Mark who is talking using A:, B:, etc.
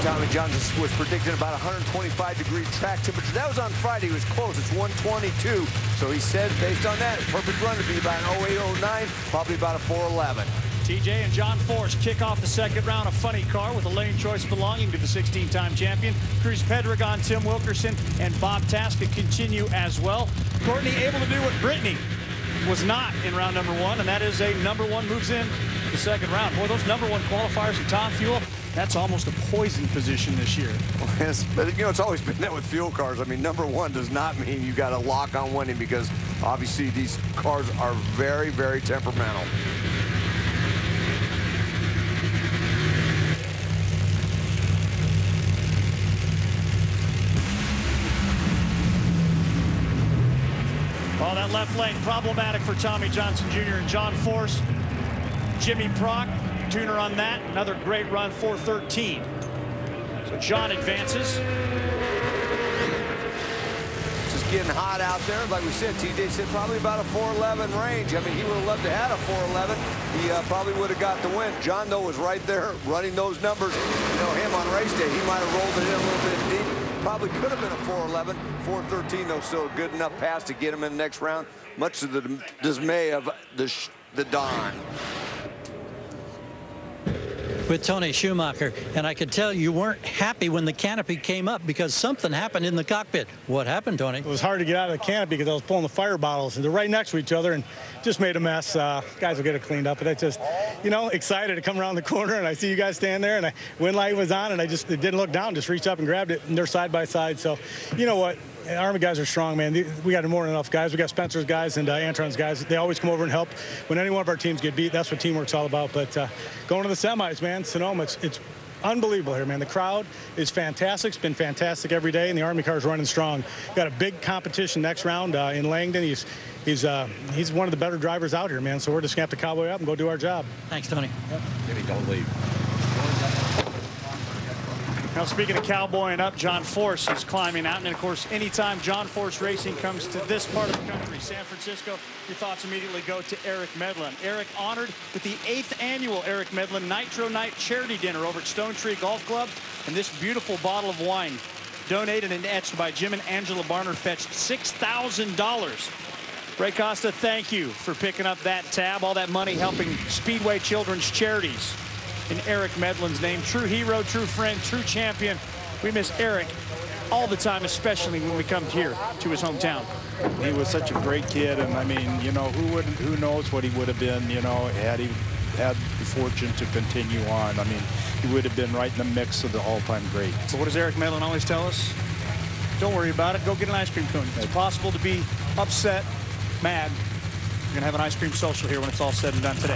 A: Tommy Johnson was predicting about 125-degree track temperature. That was on Friday. It was close. It's 122. So he said, based on that, perfect run would be about an 0809, probably about a 411.
B: TJ and John Force kick off the second round. A funny car with a lane choice belonging to the 16-time champion. Cruz Pedregon, Tim Wilkerson, and Bob Taska continue as well. Courtney able to do what Brittany was not in round number one, and that is a number one moves in the second round. Boy, those number one qualifiers in top fuel, that's almost a poison position this year.
A: But, you know, it's always been that with fuel cars. I mean, number one does not mean you got a lock on winning, because obviously these cars are very, very temperamental.
B: Well, that left lane problematic for Tommy Johnson Jr. and John Force. Jimmy Prock, tuner on that. Another great run, 413. So John advances.
A: Just getting hot out there. Like we said, TJ said probably about a 411 range. I mean, he would have loved to have a 411. He probably would have got the win. John, though, was right there running those numbers. You know, him on race day, he might have rolled it in a little bit deep. Probably could have been a 411. 413, though, still a good enough pass to get him in the next round, much to the dismay of the Don.
C: With Tony Schumacher, and I could tell you weren't happy when the canopy came up because something happened in the cockpit. What happened, Tony?
D: It was hard to get out of the canopy because I was pulling the fire bottles, and they're right next to each other, and just made a mess. Guys will get it cleaned up, but I just, you know, excited to come around the corner, and I see you guys stand there, and wind light was on, and I just didn't look down, just reached up and grabbed it, and they're side by side. So, you know what? Army guys are strong, man. We got more than enough guys. We got Spencer's guys and Antron's guys. They always come over and help when any one of our teams get beat. That's what teamwork's all about. But going to the semis, man, Sonoma, it's unbelievable here, man. The crowd is fantastic. It's been fantastic every day, and the Army car is running strong. Got a big competition next round in Langdon. He's one of the better drivers out here, man. So we're just gonna have to cowboy up and go do our job.
C: Thanks, Tony.
D: Yep.
A: Jimmy, don't leave.
B: Now, speaking of cowboying up, John Force is climbing out. And, of course, anytime John Force Racing comes to this part of the country, San Francisco, your thoughts immediately go to Eric Medlin. Eric honored with the 8th annual Eric Medlin Nitro Night Charity Dinner over at Stone Tree Golf Club. And this beautiful bottle of wine, donated and etched by Jim and Angela Barner, fetched $6,000. Ray Costa, thank you for picking up that tab. All that money helping Speedway Children's Charities. In Eric Medlin's name. True hero, true friend, true champion. We miss Eric all the time, especially when we come here to his hometown.
E: He was such a great kid, and I mean, you know, who knows what he would have been, you know, had he had the fortune to continue on. I mean, he would have been right in the mix of the all-time greats.
B: So what does Eric Medlin always tell us? Don't worry about it. Go get an ice cream cone. It's possible to be upset, mad. We're going to have an ice cream social here when it's all said and done today.